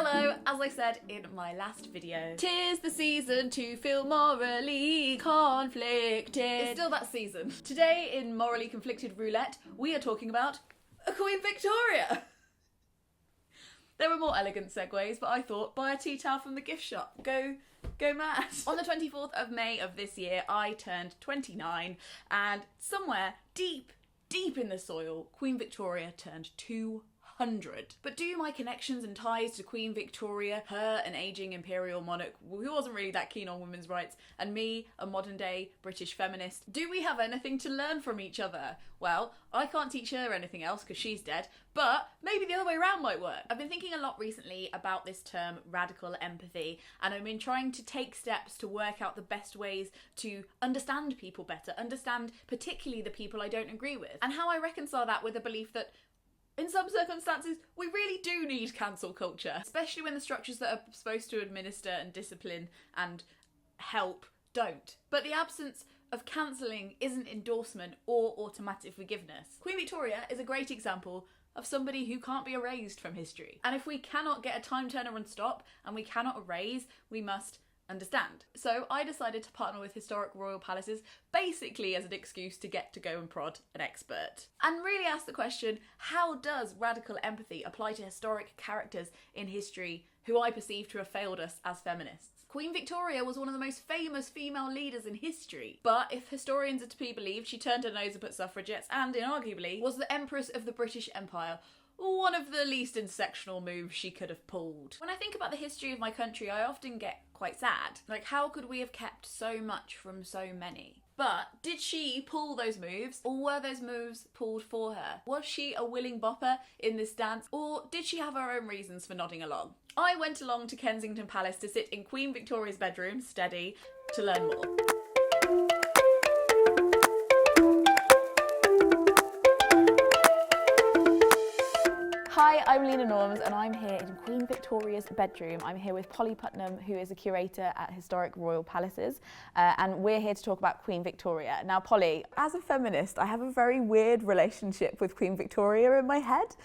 Hello, as I said in my last video, 'tis the season to feel morally conflicted. It's still that season. Today in Morally Conflicted Roulette, we are talking about Queen Victoria. There were more elegant segues, but I thought, buy a tea towel from the gift shop. Go mad. On the 24th of May of this year, I turned 29, and somewhere deep in the soil, Queen Victoria turned 200. But do my connections and ties to Queen Victoria, her an ageing imperial monarch who wasn't really that keen on women's rights, and me, a modern day British feminist, do we have anything to learn from each other? Well, I can't teach her anything else because she's dead, but maybe the other way around might work. I've been thinking a lot recently about this term radical empathy, and I've been trying to take steps to work out the best ways to understand people better, understand particularly the people I don't agree with, and how I reconcile that with the belief that in some circumstances, we really do need cancel culture, especially when the structures that are supposed to administer and discipline and help don't. But the absence of cancelling isn't endorsement or automatic forgiveness. Queen Victoria is a great example of somebody who can't be erased from history. And if we cannot get a time turner and stop, and we cannot erase, we must understand. So I decided to partner with historic royal palaces basically as an excuse to get to go and prod an expert. And really ask the question, how does radical empathy apply to historic characters in history who I perceive to have failed us as feminists? Queen Victoria was one of the most famous female leaders in history, but if historians are to be believed, she turned her nose up at suffragettes and, inarguably, was the Empress of the British Empire. One of the least intersectional moves she could have pulled. When I think about the history of my country, I often get quite sad. Like, how could we have kept so much from so many? But did she pull those moves, or were those moves pulled for her? Was she a willing bopper in this dance, or did she have her own reasons for nodding along? I went along to Kensington Palace to sit in Queen Victoria's bedroom, steady, to learn more. Hi, I'm Lena Norms and I'm here in Queen Victoria's bedroom. I'm here with Holly Putnam, who is a curator at Historic Royal Palaces, and we're here to talk about Queen Victoria. Now, Polly, as a feminist, I have a very weird relationship with Queen Victoria in my head,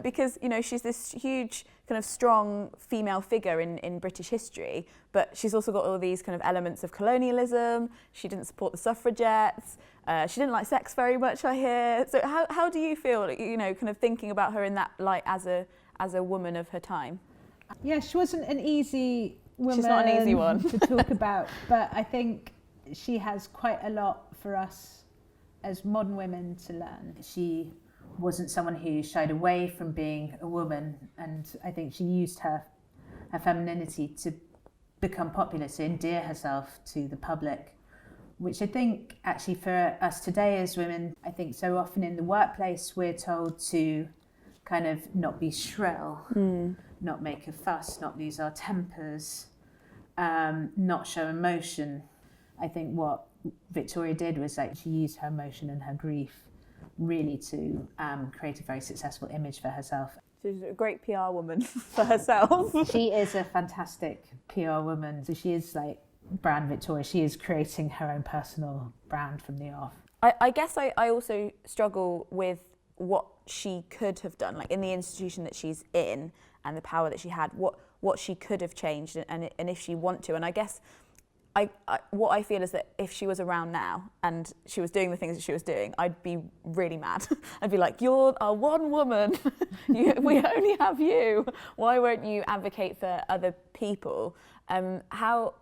because, you know, she's this huge kind of strong female figure in British history, but she's also got all these kind of elements of colonialism. She didn't support the suffragettes. She didn't like sex very much, I hear. So how do you feel, you know, kind of thinking about her in that light as a woman of her time? Yeah, she wasn't an easy woman. She's not an easy one to talk about, but I think she has quite a lot for us as modern women to learn. She wasn't someone who shied away from being a woman, and I think she used her femininity to become popular, to endear herself to the public, which I think actually for us today as women, I think so often in the workplace we're told to kind of not be shrill, not make a fuss, not lose our tempers, not show emotion. I think what Victoria did was like she used her emotion and her grief really to create a very successful image for herself. She's a great PR woman for herself. She is a fantastic PR woman. So she is like brand Victoria. She is creating her own personal brand from the off. I guess I also struggle with what she could have done, like in the institution that she's in and the power that she had, what she could have changed and if she want to. And I guess what I feel is that if she was around now and she was doing the things that she was doing, I'd be really mad. I'd be like, you're our one woman. We only have you. Why won't you advocate for other people? How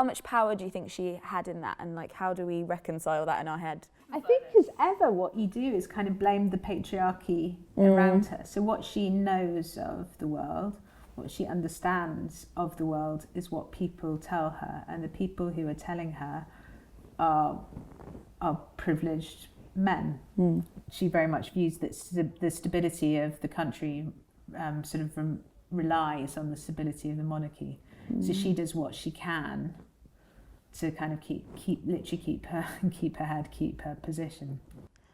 much power do you think she had in that? And like, how do we reconcile that in our head? I think as ever what you do is kind of blame the patriarchy around her. So what she knows of the world, what she understands of the world is what people tell her, and the people who are telling her are privileged men. She very much views that the stability of the country sort of relies on the stability of the monarchy. So she does what she can to kind of keep her head, keep her position.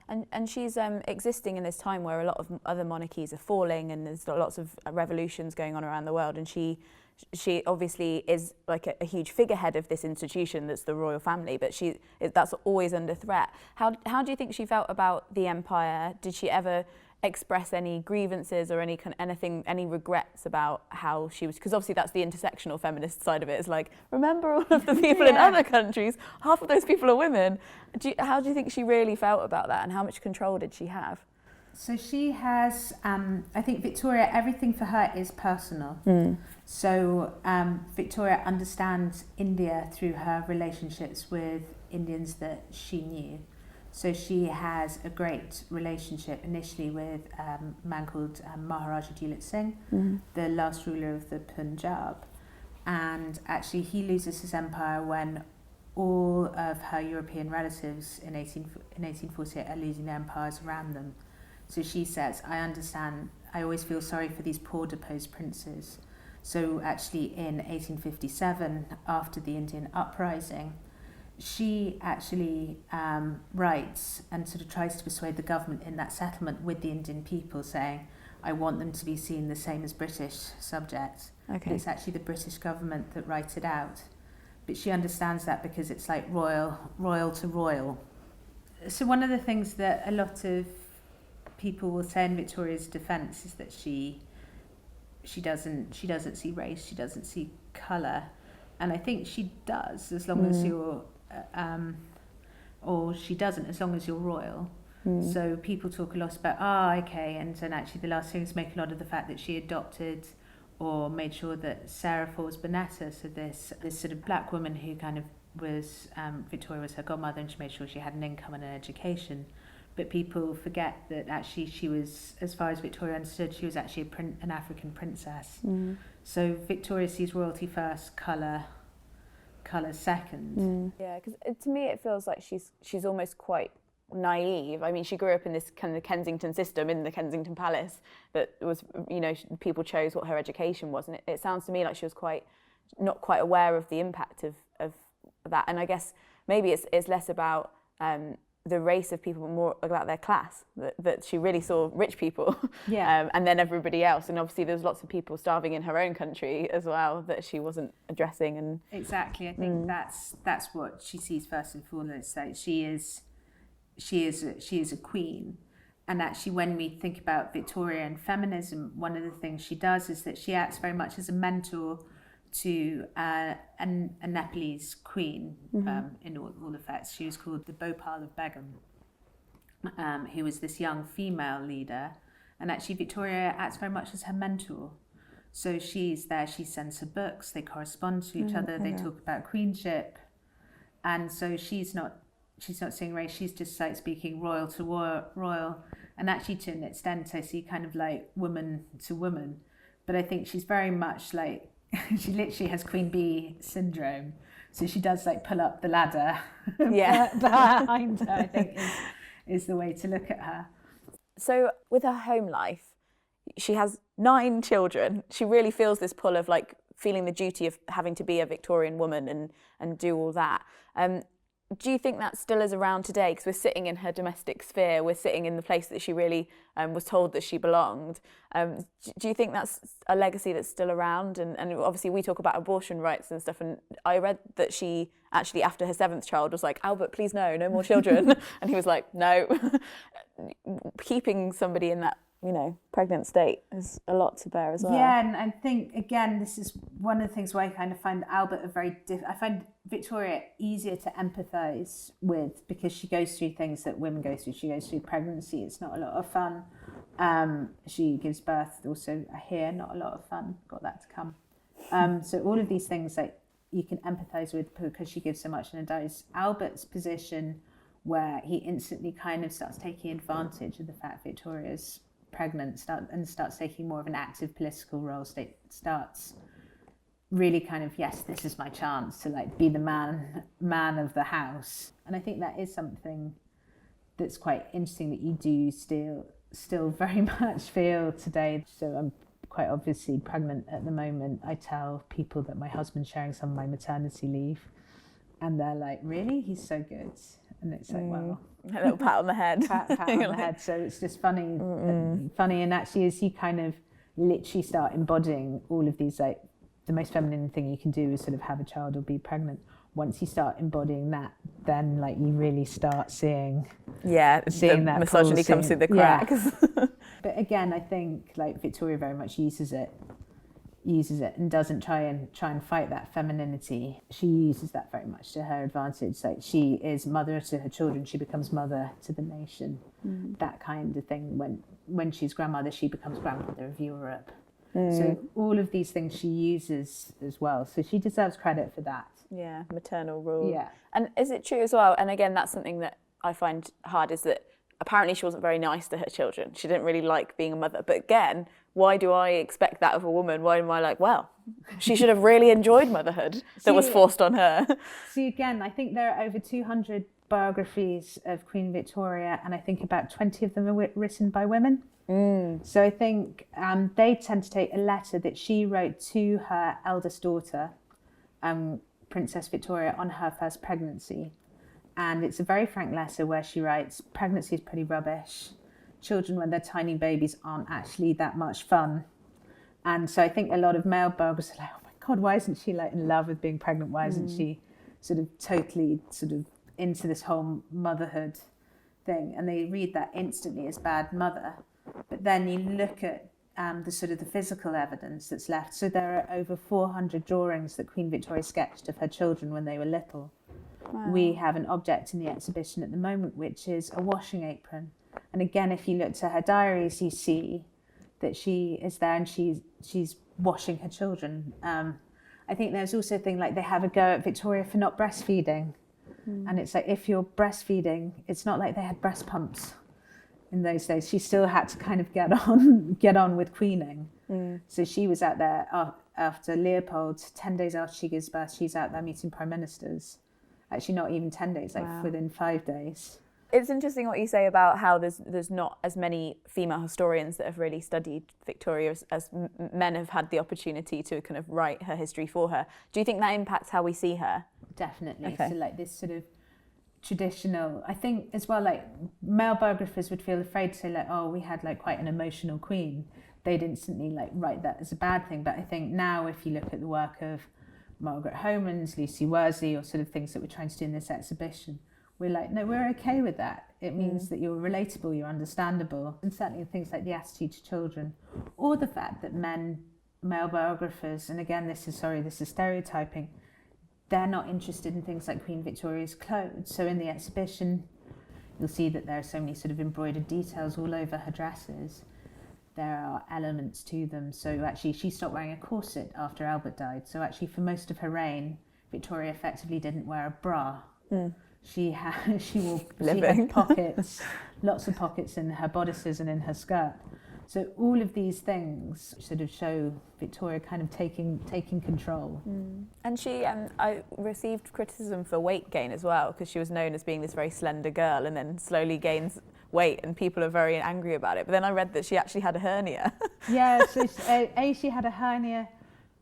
And she's existing in this time where a lot of other monarchies are falling and there's lots of revolutions going on around the world, and she obviously is like a huge figurehead of this institution that's the royal family, but that's always under threat. How do you think she felt about the empire? Did she ever express any grievances or any regrets about how she was, because obviously that's the intersectional feminist side of it, is like, remember all of the people in other countries, half of those people are women. How do you think she really felt about that, and how much control did she have? So she has, I think Victoria, everything for her is personal. So Victoria understands India through her relationships with Indians that she knew. So she has a great relationship initially with a man called Maharaja Duleep Singh, the last ruler of the Punjab. And actually he loses his empire when all of her European relatives in 1848 are losing their empires around them. So she says, I understand, I always feel sorry for these poor deposed princes. So actually in 1857, after the Indian uprising, she actually writes and sort of tries to persuade the government in that settlement with the Indian people, saying, I want them to be seen the same as British subjects. Okay. But it's actually the British government that write it out. But she understands that because it's like royal to royal. So one of the things that a lot of people will say in Victoria's defence is that she doesn't see race, she doesn't see colour, and I think she does, as long as you're or she doesn't, as long as you're royal. So people talk a lot about okay, and actually the last things make a lot of the fact that she adopted or made sure that Sarah Falls Bonetta, so this sort of black woman who kind of was Victoria was her godmother, and she made sure she had an income and an education. But people forget that actually she was, as far as Victoria understood, she was actually an African princess. So Victoria sees royalty first, colour second. Yeah, because to me it feels like she's almost quite naive. I mean, she grew up in this kind of Kensington system, in the Kensington Palace, that was, people chose what her education was, and it sounds to me like she was not quite aware of the impact of that. And I guess maybe it's less about the race of people, more about their class, that she really saw rich people and then everybody else. And obviously there's lots of people starving in her own country as well that she wasn't addressing. And exactly, I think that's what she sees first and foremost. Like she is a queen. And actually when we think about Victoria and feminism, one of the things she does is that she acts very much as a mentor to a Nepalese queen in all effects. She was called the Bhopal of Begum, who was this young female leader. And actually Victoria acts very much as her mentor. So she's there, she sends her books, they correspond to each other, they talk about queenship. And so she's not seeing race, she's just like speaking royal to royal. And actually to an extent I see kind of like woman to woman. But I think she's very much like, she literally has Queen Bee syndrome. So she does like pull up the ladder behind her, I think is the way to look at her. So with her home life, she has 9 children. She really feels this pull of like feeling the duty of having to be a Victorian woman and do all that. Do you think that still is around today? Because we're sitting in her domestic sphere, we're sitting in the place that she really was told that she belonged. Do you think that's a legacy that's still around? And obviously we talk about abortion rights and stuff, and I read that she actually, after her 7th child, was like, Albert, please no more children. And he was like, no. Keeping somebody in that, pregnant state is a lot to bear as well. Yeah, and I think, again, this is one of the things where I kind of find Albert I find Victoria easier to empathise with, because she goes through things that women go through. She goes through pregnancy, it's not a lot of fun. She gives birth also here, not a lot of fun, got that to come. So all of these things like you can empathise with because she gives so much and dies. Albert's position, where he instantly kind of starts taking advantage of the fact Victoria's pregnant, starts taking more of an active political role, starts really kind of, yes, this is my chance to like be the man of the house. And I think that is something that's quite interesting that you do still very much feel today. So I'm quite obviously pregnant at the moment. I tell people that my husband's sharing some of my maternity leave, and they're like, really? He's so good. And it's like, well, a little pat on the head. pat on the head. So it's just funny. And actually, as you kind of literally start embodying all of these, like the most feminine thing you can do is sort of have a child or be pregnant. Once you start embodying that, then like you really start seeing that misogyny comes through the cracks. But again, I think like Victoria very much uses it and doesn't try and fight that femininity. She uses that very much to her advantage. Like she is mother to her children, she becomes mother to the nation. That kind of thing. When she's grandmother, she becomes grandmother of Europe. So all of these things she uses as well. So she deserves credit for that. Yeah, maternal rule. Yeah. And is it true as well? And again, that's something that I find hard, is that apparently she wasn't very nice to her children. She didn't really like being a mother. But again, why do I expect that of a woman? Why am I like, well, she should have really enjoyed motherhood that was forced on her? See, again, I think there are over 200 biographies of Queen Victoria, and I think about 20 of them are written by women. So I think they tend to take a letter that she wrote to her eldest daughter, Princess Victoria, on her first pregnancy. And it's a very frank letter where she writes, pregnancy is pretty rubbish. Children when they're tiny babies aren't actually that much fun. And so I think a lot of male biographers are like, oh my God, why isn't she like in love with being pregnant? Why isn't she sort of totally sort of into this whole motherhood thing? And they read that instantly as bad mother. But then you look at the sort of the physical evidence that's left. So there are over 400 drawings that Queen Victoria sketched of her children when they were little. Wow. We have an object in the exhibition at the moment, which is a washing apron. And again, if you look to her diaries, you see that she is there and she's washing her children. I think there's also a thing like they have a go at Victoria for not breastfeeding. And it's like, if you're breastfeeding, it's not like they had breast pumps in those days. She still had to kind of get on with queening. So she was out there after Leopold, 10 days after she gives birth, she's out there meeting prime ministers. Actually, not even 10 days, like within 5 days. It's interesting what you say about how there's not as many female historians that have really studied Victoria as men have had the opportunity to kind of write her history for her. Do you think that impacts how we see her? Definitely. Okay. So like this sort of traditional, I think as well, like male biographers would feel afraid to say like, oh, we had like quite an emotional queen. They'd instantly like write that as a bad thing. But I think now if you look at the work of Margaret Homans, Lucy Worsley, or sort of things that we're trying to do in this exhibition, we're like, no, we're okay with that. It means that you're relatable, you're understandable. And certainly things like the attitude to children, or the fact that male biographers, and again, this is stereotyping, they're not interested in things like Queen Victoria's clothes. So in the exhibition, you'll see that there are so many sort of embroidered details all over her dresses. There are elements to them. So actually, she stopped wearing a corset after Albert died. So actually, for most of her reign, Victoria effectively didn't wear a bra. She had pockets, lots of pockets in her bodices and in her skirt. So all of these things sort of show Victoria kind of taking control. And she I received criticism for weight gain as well, because she was known as being this very slender girl and then slowly gains weight, and people are very angry about it. But then I read that she actually had a hernia. Yeah, so she had a hernia.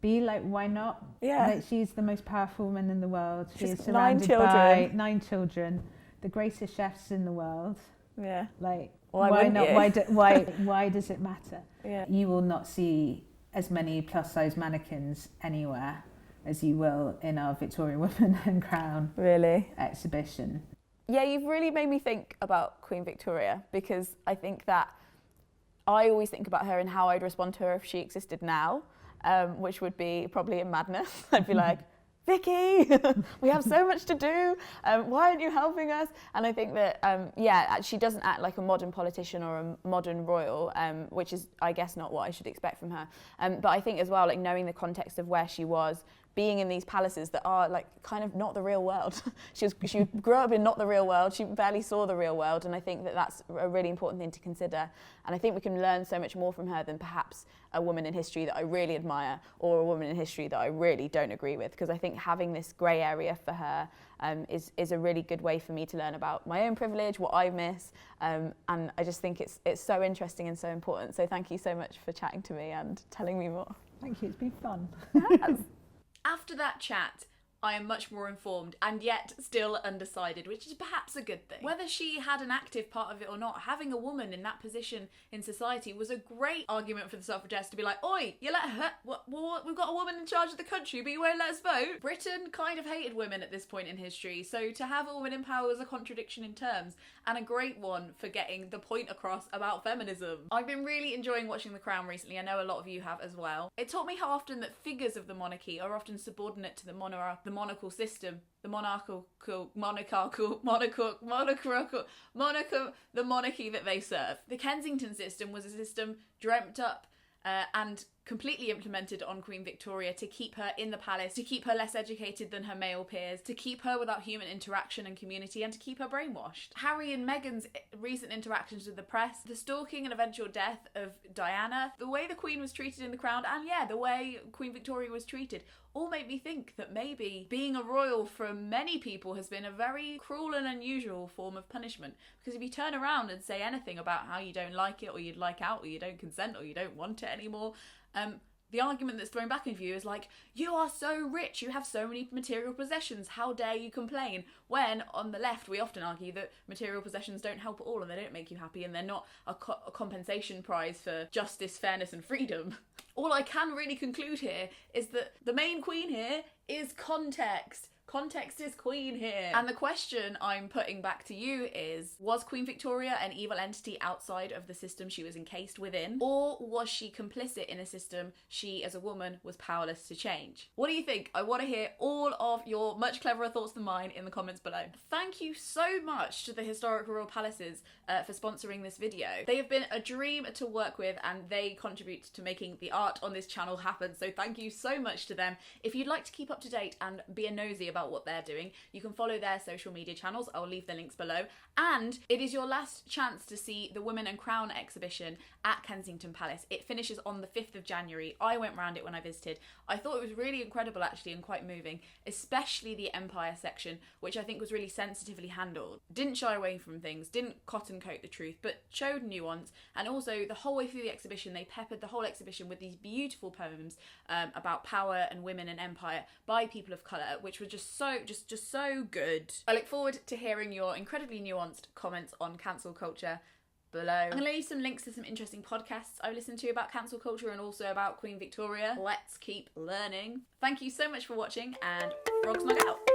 B, like, why not? Yeah. Like, she's the most powerful woman in the world. She is surrounded by 9 children, the greatest chefs in the world. Yeah. Like, why not? Why does it matter? Yeah. You will not see as many plus-size mannequins anywhere as you will in our Victorian Women and Crown exhibition. Yeah, you've really made me think about Queen Victoria, because I think that I always think about her and how I'd respond to her if she existed now. Which would be probably a madness. I'd be like, Vicky, we have so much to do. Why aren't you helping us? And I think that, she doesn't act like a modern politician or a modern royal, which is, I guess, not what I should expect from her. But I think as well, like knowing the context of where she was, being in these palaces that are like kind of not the real world. She grew up in not the real world. She barely saw the real world. And I think that that's a really important thing to consider. And I think we can learn so much more from her than perhaps a woman in history that I really admire or a woman in history that I really don't agree with. Because I think having this grey area for her is a really good way for me to learn about my own privilege, what I miss. And I just think it's so interesting and so important. So thank you so much for chatting to me and telling me more. Thank you, it's been fun. Yes. After that chat, I am much more informed and yet still undecided, which is perhaps a good thing. Whether she had an active part of it or not, having a woman in that position in society was a great argument for the suffragettes to be like, oi, you let her, what, we've got a woman in charge of the country, but you won't let us vote. Britain kind of hated women at this point in history, so to have a woman in power was a contradiction in terms, and a great one for getting the point across about feminism. I've been really enjoying watching The Crown recently. I know a lot of you have as well. It taught me how often that figures of the monarchy are often subordinate to the monarchical system, the monarchy that they serve. The Kensington system was a system dreamt up and completely implemented on Queen Victoria to keep her in the palace, to keep her less educated than her male peers, to keep her without human interaction and community, and to keep her brainwashed. Harry and Meghan's recent interactions with the press, the stalking and eventual death of Diana, the way the Queen was treated in The Crown, and yeah, the way Queen Victoria was treated, all made me think that maybe being a royal for many people has been a very cruel and unusual form of punishment. Because if you turn around and say anything about how you don't like it, or you'd like out, or you don't consent, or you don't want it anymore, the argument that's thrown back at you is like, you are so rich, you have so many material possessions, how dare you complain? When, on the left, we often argue that material possessions don't help at all and they don't make you happy and they're not a compensation prize for justice, fairness and freedom. All I can really conclude here is that the main queen here is context. Context is queen here. And the question I'm putting back to you is, was Queen Victoria an evil entity outside of the system she was encased within? Or was she complicit in a system she, as a woman, was powerless to change? What do you think? I want to hear all of your much cleverer thoughts than mine in the comments below. Thank you so much to the Historic Royal Palaces for sponsoring this video. They have been a dream to work with and they contribute to making the art on this channel happen. So thank you so much to them. If you'd like to keep up to date and be a nosy about what they're doing, you can follow their social media channels. I'll leave the links below. And it is your last chance to see the Women and Crown exhibition at Kensington Palace. It finishes on the 5th of January. I went round it when I visited. I thought it was really incredible actually and quite moving, especially the Empire section, which I think was really sensitively handled. Didn't shy away from things, didn't cotton coat the truth, but showed nuance. And also the whole way through the exhibition, they peppered the whole exhibition with these beautiful poems about power and women and empire by people of colour, which were just so good. I look forward to hearing your incredibly nuanced comments on cancel culture below. I'm going to leave some links to some interesting podcasts I listened to about cancel culture and also about Queen Victoria. Let's keep learning. Thank you so much for watching and Frog Snug out.